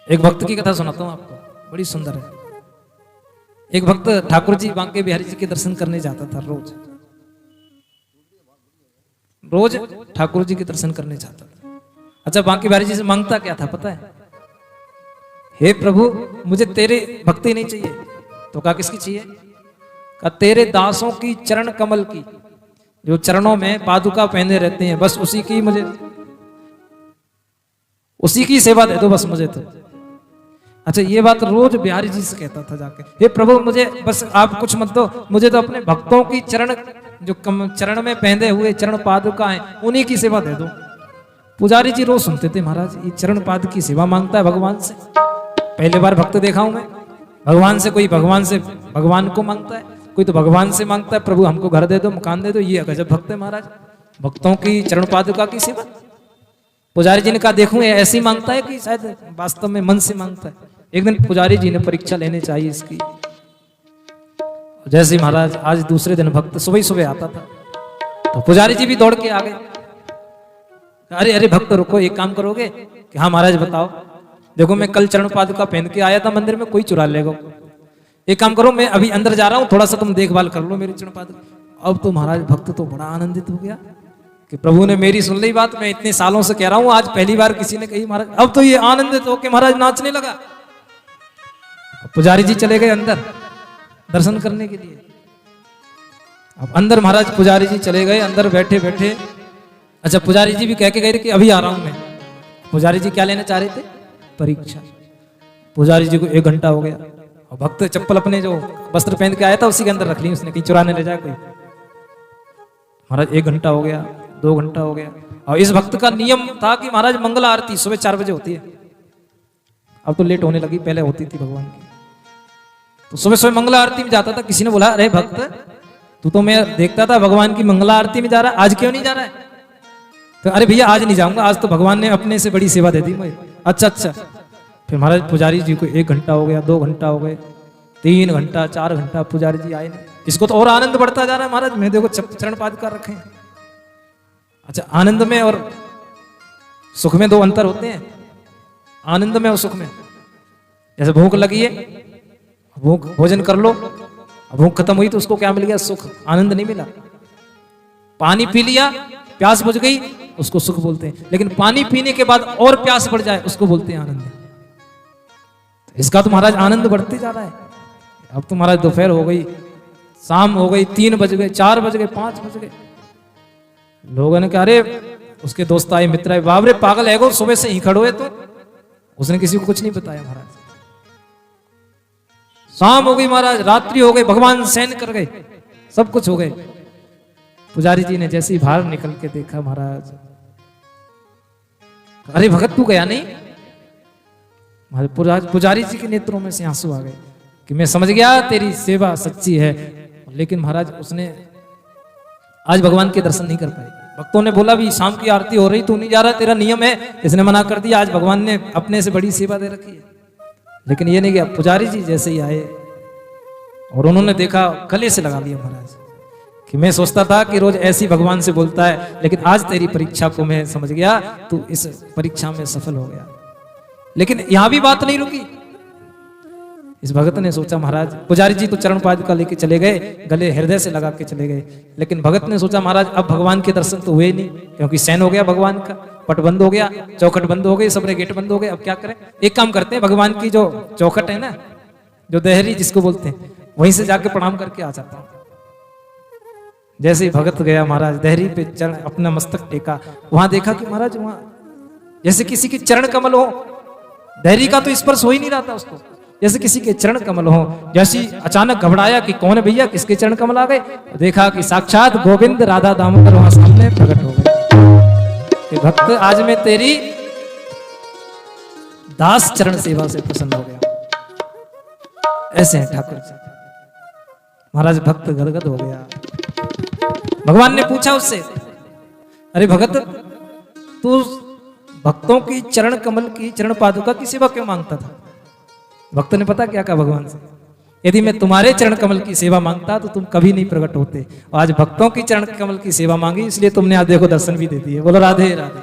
एक भक्त की कथा सुनाता हूं आपको, बड़ी सुंदर है। एक भक्त ठाकुर जी बांके बिहारी जी के दर्शन करने जाता था रोज रोज ठाकुर जी के दर्शन करने जाता था। अच्छा, बांके बिहारी जी से मांगता क्या था पता है? हे प्रभु, मुझे तेरे भक्ति नहीं चाहिए। तो कहा किसकी चाहिए? कहा तेरे दासों की चरण कमल की, जो चरणों में पादुका पहने रहते हैं, बस उसी की मुझे, उसी की सेवा दे दो बस मुझे तो। अच्छा, ये बात रोज बिहारी जी से कहता था जाके, हे प्रभु मुझे बस आप कुछ मत दो, मुझे तो अपने भक्तों की चरण, जो चरण में पहने हुए चरण पादुका हैं, उन्हीं की सेवा दे दो। पुजारी जी रोज सुनते थे, महाराज ये चरण पाद की सेवा मांगता है भगवान से। पहले बार भक्त देखा हूं मैं, भगवान से कोई भगवान से भगवान को मांगता है, कोई तो भगवान से मांगता है प्रभु हमको घर दे दो, मकान दे दो। ये गजब भक्त है महाराज, भक्तों की चरण पादुका की सेवा। पुजारी जी ने कहा देखूं ये ऐसे ही मांगता है कि शायद वास्तव में मन से मांगता है। एक दिन पुजारी जी ने परीक्षा लेने चाहिए इसकी। जैसे महाराज आज दूसरे दिन भक्त सुबह सुबह आता था, तो पुजारी जी भी दौड़ के आ गए। अरे अरे भक्त रुको, एक काम करोगे कि हाँ महाराज बताओ, देखो मैं कल चरण पादुका पहन के आया था मंदिर में, कोई चुरा लेगा। एक काम करो, मैं अभी अंदर जा रहा हूँ, थोड़ा सा तुम देखभाल कर लो मेरी चरण पादुका। अब तो महाराज भक्त तो बड़ा आनंदित हो गया कि प्रभु ने मेरी सुन ली बात, मैं इतने सालों से कह रहा हूँ, आज पहली बार किसी ने कही महाराज। अब तो ये आनंदित होकर महाराज नाचने लगा। पुजारी जी चले गए अंदर दर्शन करने के लिए। अब अंदर महाराज पुजारी जी चले गए, अंदर बैठे बैठे, अच्छा पुजारी जी भी कह के गए कि अभी आ रहा हूं मैं। पुजारी जी क्या लेना चाह रहे थे? परीक्षा। पुजारी जी को 1 घंटा हो गया, और भक्त चप्पल अपने जो वस्त्र पहन के आया था उसी के अंदर रख ली उसने, कहीं चुराने ले जाए कोई। महाराज 1 घंटा हो गया, 2 घंटा हो गया। और इस भक्त का नियम था कि महाराज मंगल आरती सुबह 4 बजे होती है, अब तो लेट होने लगी, पहले होती थी भगवान की। तो सुबह सुबह मंगला आरती में जाता था। किसी ने बोला अरे भक्त, तू तो मैं देखता था भगवान की मंगला आरती में जा रहा है, आज क्यों नहीं जा रहा है? तो अरे भैया आज नहीं जाऊंगा, आज तो भगवान ने अपने से बड़ी सेवा दे दी मुझे। अच्छा अच्छा। फिर महाराज पुजारी जी को 1 घंटा हो गया, 2 घंटा हो गए, 3 घंटा, 4 घंटा, पुजारी जी आए नहीं। इसको तो और आनंद बढ़ता जा रहा है, महाराज मैं देखो चरण पादुका रखे हैं। अच्छा, आनंद में और सुख में 2 अंतर होते हैं, आनंद में और सुख में। जैसे भूख लगी है, भूख भोजन कर लो, भूख खत्म हुई तो उसको क्या मिल गया? सुख, आनंद नहीं मिला। पानी पी लिया, प्यास बुझ गई, उसको सुख बोलते हैं। लेकिन पानी पीने के बाद और प्यास बढ़ जाए उसको बोलते हैं आनंद। तो इसका तो महाराज आनंद बढ़ते जा रहा है। अब तो महाराज दोपहर हो गई, शाम हो गई, 3 बज गए, 4 बज गए, 5 बज गए। लोगों ने कहा अरे, उसके दोस्त आए, मित्र आए, बाबरे पागल है गो, सुबह से ही खड़ो है। तो उसने किसी को कुछ नहीं बताया महाराज। शाम हो गई महाराज, रात्रि हो गई, भगवान सैन कर गए, सब कुछ हो गए। पुजारी जी ने जैसे ही बाहर निकल के देखा महाराज, अरे भगत तू गया नहीं? पुजारी जी के नेत्रों में से आंसू आ गए कि मैं समझ गया तेरी सेवा सच्ची है, लेकिन महाराज उसने आज भगवान के दर्शन नहीं कर पाए। भक्तों ने बोला भी शाम की आरती हो रही, तू नहीं जा रहा, तेरा नियम है, इसने मना कर दिया। आज भगवान ने अपने से बड़ी सेवा दे रखी है, लेकिन ये नहीं गया। पुजारी जी जैसे ही आए और उन्होंने देखा, गले से लगा लिया महाराज कि मैं सोचता था कि रोज ऐसी भगवान से बोलता है, लेकिन आज तेरी परीक्षा को मैं समझ गया, तू इस परीक्षा में सफल हो गया। लेकिन यहां भी बात नहीं रुकी। इस भगत ने सोचा महाराज, पुजारी जी तो चरण पादुका लेके चले गए, गले हृदय से लगा के चले गए, लेकिन भगत ने सोचा महाराज अब भगवान के दर्शन तो हुए नहीं, क्योंकि सैन हो गया भगवान का, पट बंद हो गया, चौखट बंद हो गई, सबरे गेट बंद हो गए। अब क्या करें? एक काम करते हैं, भगवान की जो चौखट है ना, जो देहरी जिसको बोलते हैं, वहीं से जाके प्रणाम करके आ जाता हूं। जैसे ही भगत गया महाराज, देहरी पे चरण अपना मस्तक टेका, वहां देखा कि महाराज वहां जैसे किसी के चरण कमल हो, देहरी का तो स्पर्श हो ही नहीं रहा था उसको, जैसे किसी के चरण कमल हो। जैसी अचानक घबराया कि कौन है भैया, किसके चरण कमल आ गए, देखा कि साक्षात गोविंद राधा दामोदर वहां सामने प्रकट हो गए। भक्त आज मैं तेरी दास चरण सेवा से प्रसन्न हो गया। ऐसे हैं ठाकुर जी महाराज। भक्त गदगद हो गया। भगवान ने पूछा उससे, अरे भगत तू भक्तों की चरण कमल की, चरण पादुका की सेवा क्यों मांगता था? भक्त ने पता क्या कहा भगवान से, यदि मैं तुम्हारे चरण कमल की सेवा मांगता तो तुम कभी नहीं प्रकट होते। आज भक्तों की चरण कमल की सेवा मांगी, इसलिए तुमने आज देखो दर्शन भी दे दिए। बोलो राधे राधे।